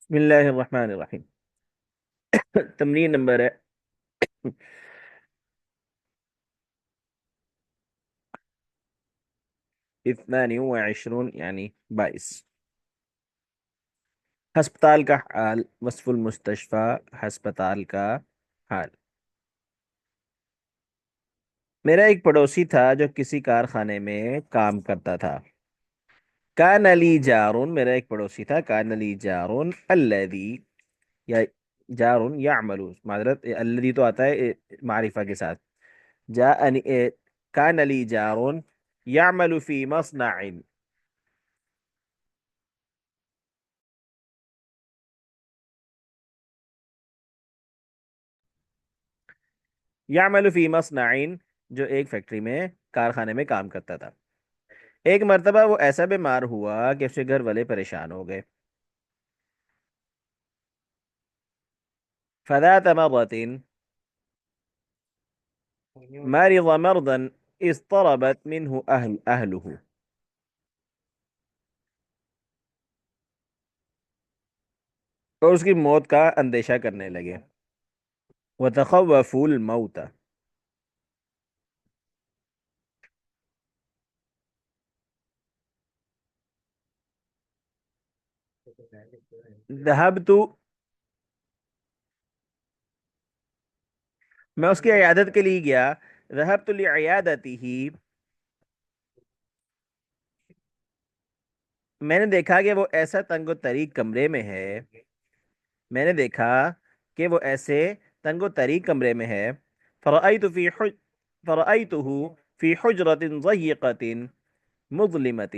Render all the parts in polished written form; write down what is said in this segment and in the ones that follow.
بسم اللہ الرحمن الرحیم۔ تمرین نمبر ہے 22 یعنی 22۔ ہسپتال کا حال، وصف المستشفى، ہسپتال کا حال۔ میرا ایک پڑوسی تھا جو کسی کارخانے میں کام کرتا تھا۔ کان لی جارون، میرا ایک پڑوسی تھا، کان لی جارون الذی، یا جارون یعمل، معذرت الذی تو آتا ہے معرفہ کے ساتھ۔ جاءنی کان لی جارون یعمل فی مصنع، یعمل فی مصنع، جو ایک فیکٹری میں، کارخانے میں کام کرتا تھا۔ ایک مرتبہ وہ ایسا بیمار ہوا کہ اس کے گھر والے پریشان ہو گئے۔ فذات مرة مرض مرضا اضطربت منه أهله، اور اس کی موت کا اندیشہ کرنے لگے۔ وتخوفوا الموت، ذهبت، میں اس کی عیادت کے لیے گیا۔ ذهبت لعیادته، میں نے دیکھا کہ وہ ایسا تنگ و تریک کمرے میں ہے، میں نے دیکھا کہ وہ ایسے تنگ و تریک کمرے میں ہے۔ فرأيت في فرأيته في حجرة ضيقة مظلمة،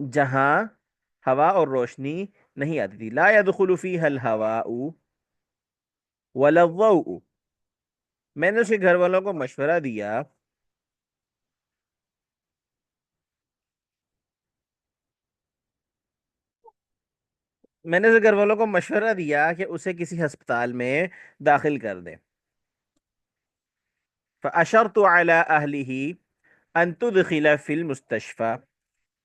جہاں ہوا اور روشنی نہیں آتی تھی۔ لا يدخل فيها الهواء ولا الضوء، میں نے اس کے گھر والوں کو مشورہ دیا، میں نے اس کے گھر والوں کو مشورہ دیا کہ اسے کسی ہسپتال میں داخل کر دیں۔ فأشرت على أهله أن تدخل في المستشفى،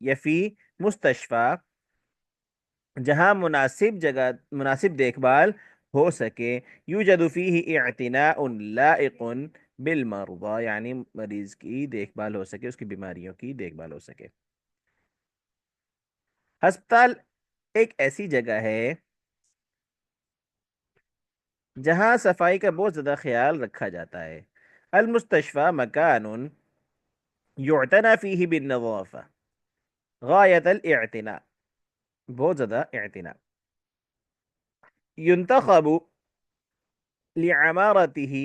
یا فی مستشفى، جہاں مناسب جگہ، مناسب دیکھ بھال ہو سکے، یوجد فیہ اعتناء لائق بالمرضى، یعنی مریض کی دیکھ بھال ہو سکے، اس کی بیماریوں کی دیکھ بھال ہو سکے۔ ہسپتال ایک ایسی جگہ ہے جہاں صفائی کا بہت زیادہ خیال رکھا جاتا ہے۔ المستشفى مکان یعتنى فیہ بالنظافة غایت الاعتناء، بہت زیادہ اعتناء۔ ينتخب لعمارته،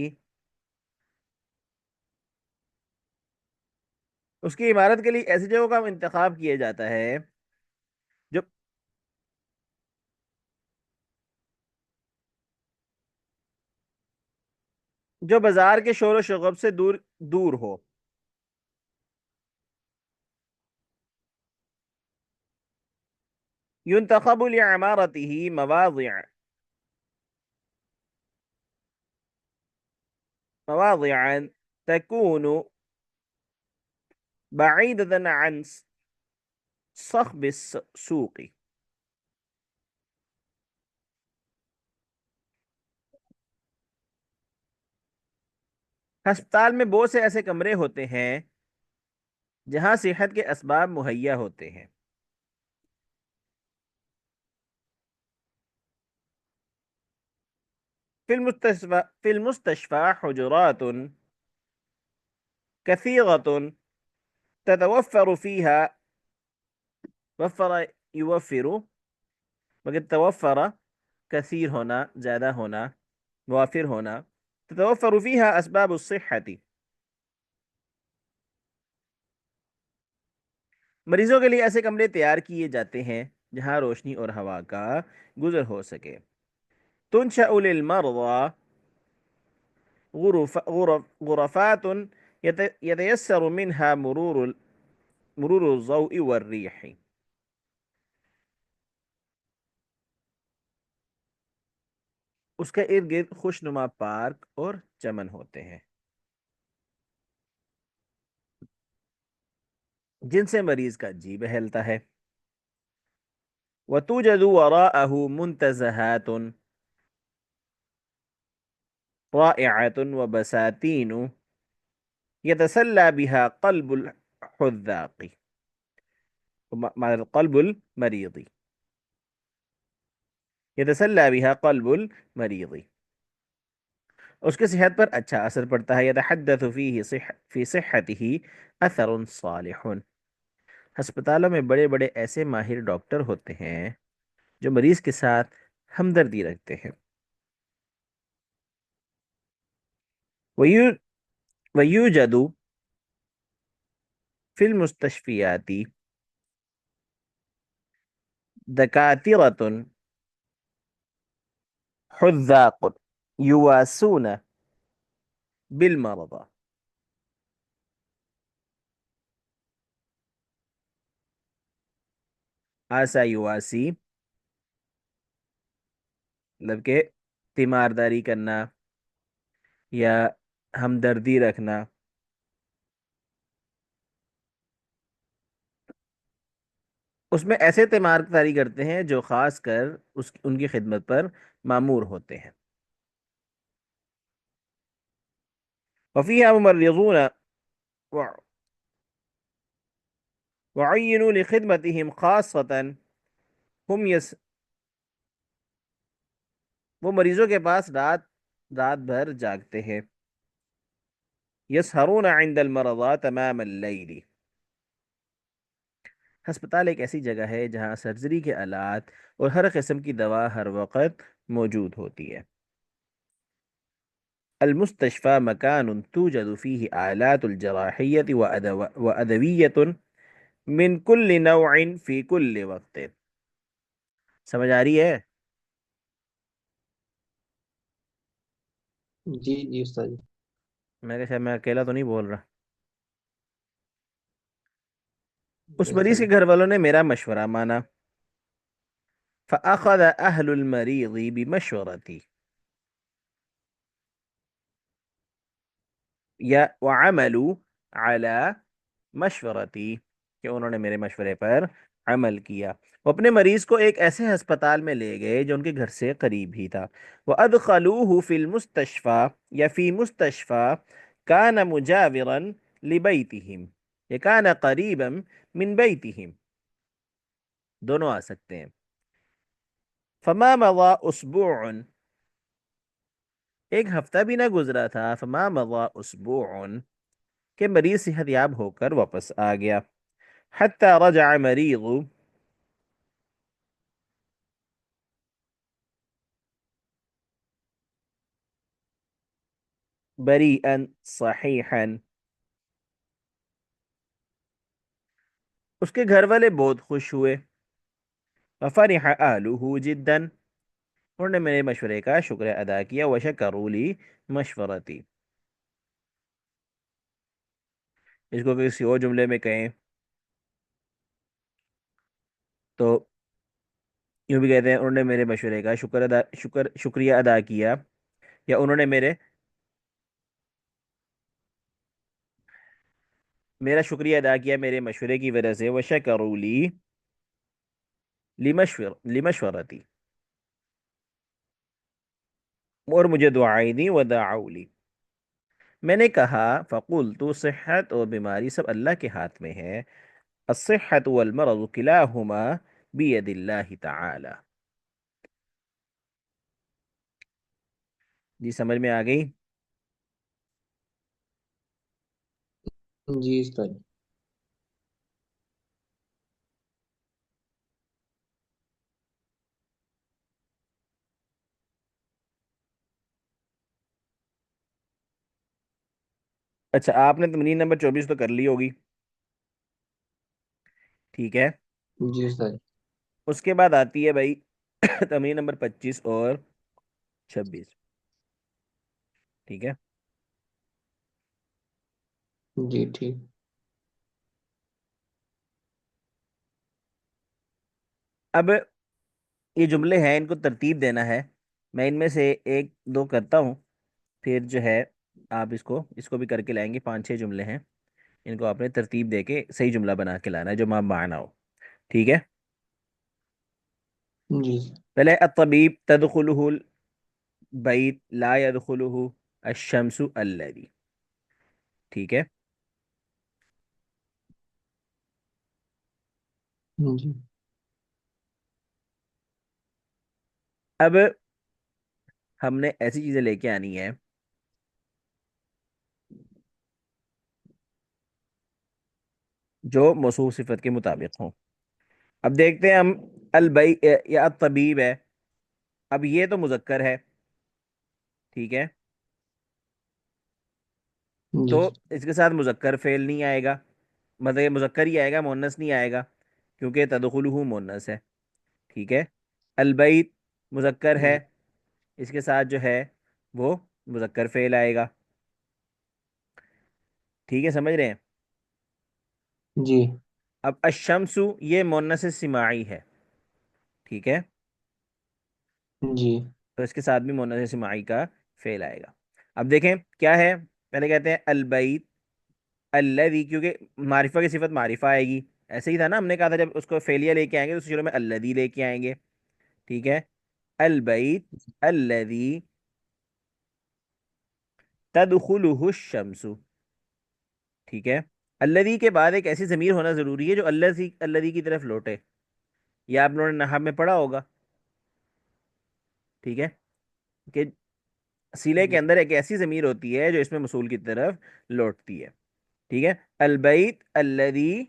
اس کی عمارت کے لیے ایسی جگہوں کا انتخاب کیا جاتا ہے جو جو بازار کے شور و شغب سے دور دور ہو۔ ينتخب لعمارته مواضعا تكون بعيدة عن صخب السوق، ہسپتال میں بہت سے ایسے کمرے ہوتے ہیں جہاں صحت کے اسباب مہیا ہوتے ہیں۔ في المستشفى حجرات كثيرة تتوفر فيها، وفر يوفر، مگر توفر کثیر ہونا، زیادہ ہونا، موافر ہونا۔ تتوفر فيها اسباب الصحة، مریضوں کے لیے ایسے کمرے تیار کیے جاتے ہیں جہاں روشنی اور ہوا کا گزر ہو سکے۔ تنشأ للمرضى غرفات يتيسر منها مرور الضوء والريح، اس کے ارد گرد خوشنما پارک اور چمن ہوتے ہیں جن سے مریض کا جی بہلتا ہے۔ وتوجد وراءه منتزهات رائعة وبساتين يتسلى بها قلب الحذاق، مع القلب المريض، يتسلى بها قلب المريض، اس کے صحت پر اچھا اثر پڑتا ہے، يتحدث فيه في صحته اثر صالح، ہسپتالوں میں بڑے بڑے ایسے ماہر ڈاکٹر ہوتے ہیں جو مریض کے ساتھ ہمدردی رکھتے ہیں۔ ويو- ويوجد في المستشفيات دكاترة حذاق يواسون بالمرضى، آسا یواسی مطلب کہ تیمارداری کرنا یا ہمدردی رکھنا، اس میں ایسے تیمارداری کرتے ہیں جو خاص کر ان کی خدمت پر مامور ہوتے ہیں۔ وفيها ممرضون وع- وعينوا لخدمتهم خاصة هم وہ مریضوں کے پاس رات رات بھر جاگتے ہیں، يسهرون عند المرضى تمام الليل، ہسپتال ایک ایسی جگہ ہے جہاں سرجری کے آلات اور ہر قسم کی دوا ہر وقت موجود ہوتی ہے۔ المستشفى مكان توجد فيه آلات الجراحية وأدوية من كل نوع في كل وقت، سمجھ آ رہی ہے؟ جی جی استاد جی۔ میں کہا شاید میں اکیلا تو نہیں بول رہا۔ اس نہیں مریض استاد کے جی۔ گھر والوں نے میرا مشورہ مانا، فأخذ أهل المريض بمشورتي یا وعملوا على مشورتی، کہ انہوں نے میرے مشورے پر عمل کیا، وہ اپنے مریض کو ایک ایسے ہسپتال میں لے گئے جو ان کے گھر سے قریب ہی تھا۔ وَأَدْخَلُوهُ فِي الْمُسْتَشْفَى یا فِي مُسْتَشْفَى كَانَ مُجَاوِرًا لِبَيْتِهِمْ یا كَانَ قَرِيبًا مِنْ بَيْتِهِمْ، دونوں آ سکتے ہیں۔ فَمَا مَضَى أُسْبُوعٌ، ایک ہفتہ بھی نہ گزرا تھا، فَمَا مَضَى أُسْبُوعٌ کہ مریض صحت یاب ہو کر واپس آ گیا، حتی رجع مریض بریئا صحیحا، اس کے گھر والے بہت خوش ہوئے، وفرح اہلہ جدا، انہوں نے میرے مشورے کا شکر ادا کیا، وشکروا لی مشورتی، اس کو کسی اور جملے میں کہیں تو یوں بھی کہتے ہیں انہوں نے میرے مشورے کا شکریہ ادا کیا، یا انہوں نے میرا شکریہ ادا کیا میرے مشورے کی وجہ سے، وشکروا لی لمشورتی، اور مجھے دعائیں دیں، ودعوا لی، میں نے کہا فقلت صحت اور بیماری سب اللہ کے ہاتھ میں ہے، الصحت والمرض کلاہما بید اللہ تعالی، جی سمجھ میں آ گئی؟ جی استاد جی۔ اچھا آپ نے تمرین نمبر 24 تو کر لی ہوگی، ٹھیک ہے؟ جی استاد جی۔ اس کے بعد آتی ہے بھائی تمرین نمبر 25 اور 26، ٹھیک ہے؟ جی ٹھیک۔ اب یہ جملے ہیں، ان کو ترتیب دینا ہے، میں ان میں سے ایک دو کرتا ہوں، پھر جو ہے آپ اس کو بھی کر کے لائیں گے، 5 6 جملے ہیں، ان کو آپ نے ترتیب دے کے صحیح جملہ بنا کے لانا ہے جو معنی ہو، ٹھیک ہے؟ جی پہلے الطبیب تدخلہ البیت لا يدخلہ الشمس الذی. ٹھیک ہے. جی اب ہم نے ایسی چیزیں لے کے آنی ہے جو موصوف صفت کے مطابق ہوں. اب دیکھتے ہیں ہم. البئی یا الطبیب ہے. اب یہ تو مذکر ہے. ٹھیک ہے. جی تو اس کے ساتھ مذکر فعل نہیں آئے گا. مطلب یہ مذکر ہی آئے گا، مونس نہیں آئے گا، کیونکہ تدخلہ مونس ہے. ٹھیک ہے. البیت مذکر ہے. جی اس کے ساتھ جو ہے وہ مذکر فعل آئے گا. ٹھیک ہے، سمجھ رہے ہیں؟ جی اب الشمس یہ مونس سماعی ہے. ٹھیک ہے. جی تو اس کے ساتھ بھی مونس سماعی کا فعل آئے گا. اب دیکھیں کیا ہے. پہلے کہتے ہیں البیت الذی، کیونکہ معرفہ کی صفت معرفہ آئے گی. ایسے ہی تھا نا، ہم نے کہا تھا جب اس کو فعلیہ لے کے آئیں گے تو شروع میں الذی لے کے آئیں گے. ٹھیک ہے. البیت الذی تدخلہ الشمس. ٹھیک ہے. الذی کے بعد ایک ایسی ضمیر ہونا ضروری ہے جو الذی الذی کی طرف لوٹے. یہ آپ لوگوں نے نحو میں پڑھا ہوگا. ٹھیک ہے. کہ سیلے کے جی اندر ایک ایسی ضمیر ہوتی ہے جو اس میں موصول کی طرف لوٹتی ہے. ٹھیک ہے. البیت الذی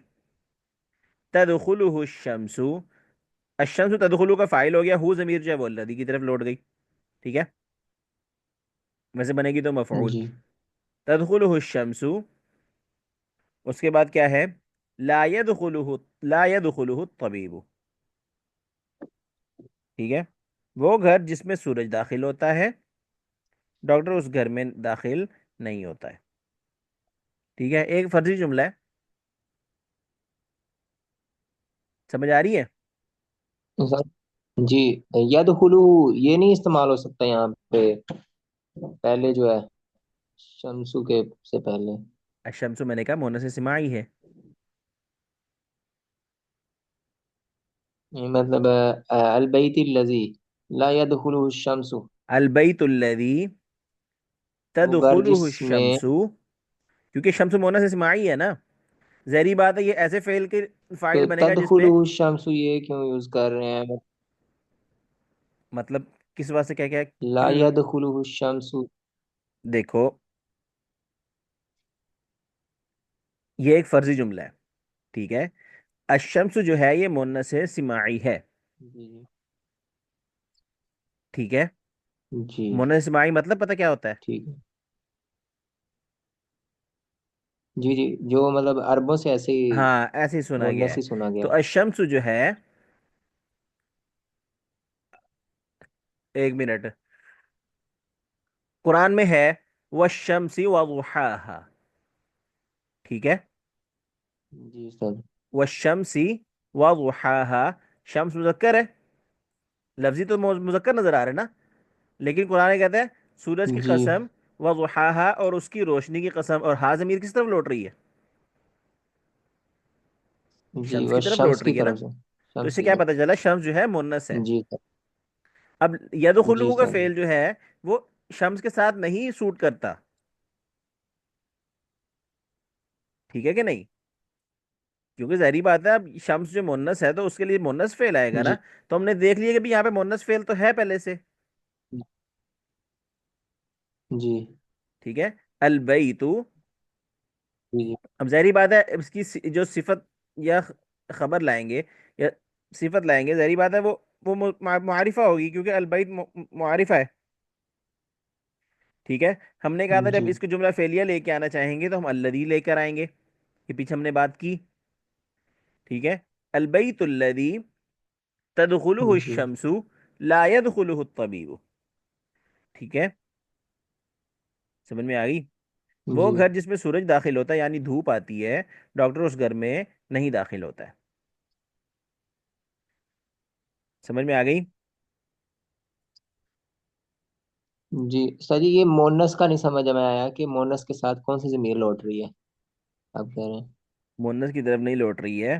تدخلہ الشمس. الشمس تدخلو کا فائل ہو گیا، ہو ضمیر جو ہے وہ الذی کی طرف لوٹ گئی. ٹھیک ہے. ویسے بنے گی تو مفعول. جی تدخلہ الشمس. اس کے بعد کیا ہے؟ لا يدخلہ الطبیب. ٹھیک ہے. وہ گھر جس میں سورج داخل ہوتا ہے، ڈاکٹر اس گھر میں داخل نہیں ہوتا ہے. ٹھیک ہے. ایک فرضی جملہ ہے. سمجھ آ رہی ہے؟ سر، جی یدخلو یہ نہیں استعمال ہو سکتا یہاں پہ، پہلے جو ہے شمسو کے سے پہلے؟ الشمس میں نے کہا مونس سماعی ہے. یہ مطلب البیت الذی لا يدخلہ الشمس، البیت الذی وہ گھر تدخلہ جس میں الشمس. کیونکہ شمس مونس سماعی ہے نا، ظاہری بات ہے یہ ایسے فعل کے تو فاعل بنے گا جس تدخلہ میں الشمس یہ کیوں یوز کر رہے ہیں؟ مطلب کس واسطے کیا کیا لا کیوں. يدخلہ الشمس. دیکھو یہ ایک فرضی جملہ ہے. ٹھیک ہے. الشمس جو ہے یہ مونس سماعی ہے. جی ٹھیک ہے. جی مونس سماعی مطلب پتہ کیا ہوتا ہے؟ ٹھیک ہے. جی جی، جو مطلب عربوں سے ایسے ہی ہاں ایسے ہی سنا گیا مونس ہے. ہی سنا گیا. تو الشمس جو ہے، ایک منٹ، قرآن میں ہے والشمس وضحاها. ٹھیک ہے. جی سر. والشمس وضحاها. شمس مذکر ہے، لفظی تو مذکر نظر آ رہا ہے نا، لیکن قرآن کہتا ہے سورج کی جی قسم وضحاها، اور اس کی روشنی کی قسم. اور ہا ضمیر کس طرف لوٹ رہی ہے؟ جی، شمس وہ کی طرف شمس لوٹ کی رہی ہے نا. طرف سے، تو اس شمس سے کی کیا طرف. پتہ چلا شمس جو ہے مونس ہے. جی سر. اب جی یدخلہ کا سر. فعل جو ہے وہ شمس کے ساتھ نہیں سوٹ کرتا. ٹھیک ہے کہ نہیں؟ کیونکہ ظاہری بات ہے اب شمس جو مونس ہے تو اس کے لیے مونس فعل آئے گا نا. جی تو ہم نے دیکھ لیا کہ بھی یہاں پہ مونس فعل تو ہے پہلے سے. جی ٹھیک ہے. البیت. جی اب ظاہری بات ہے اس کی جو صفت یا خبر لائیں گے یا صفت لائیں گے، ظاہری بات ہے وہ معرفہ ہوگی، کیونکہ البیت معرفہ ہے. ٹھیک ہے. ہم نے کہا تھا جب جی اس کو جملہ فعلیہ لے کے آنا چاہیں گے تو ہم الذی لے کر آئیں گے. یہ پیچھے ہم نے بات کی. ٹھیک ہے. البیت الذی تدخلہ جی الشمس لا يدخلہ الطبیب. ٹھیک ہے. سمجھ میں آ گئی؟ وہ جی گھر جس میں سورج داخل ہوتا ہے یعنی دھوپ آتی ہے، ڈاکٹر اس گھر میں نہیں داخل ہوتا ہے. سمجھ میں آ گئی؟ جی سر جی، یہ مونس کا نہیں سمجھ میں آیا کہ مونس کے ساتھ کون سی ضمیر لوٹ رہی ہے، آپ کہہ رہے ہیں؟ مونس کی طرف نہیں لوٹ رہی ہے.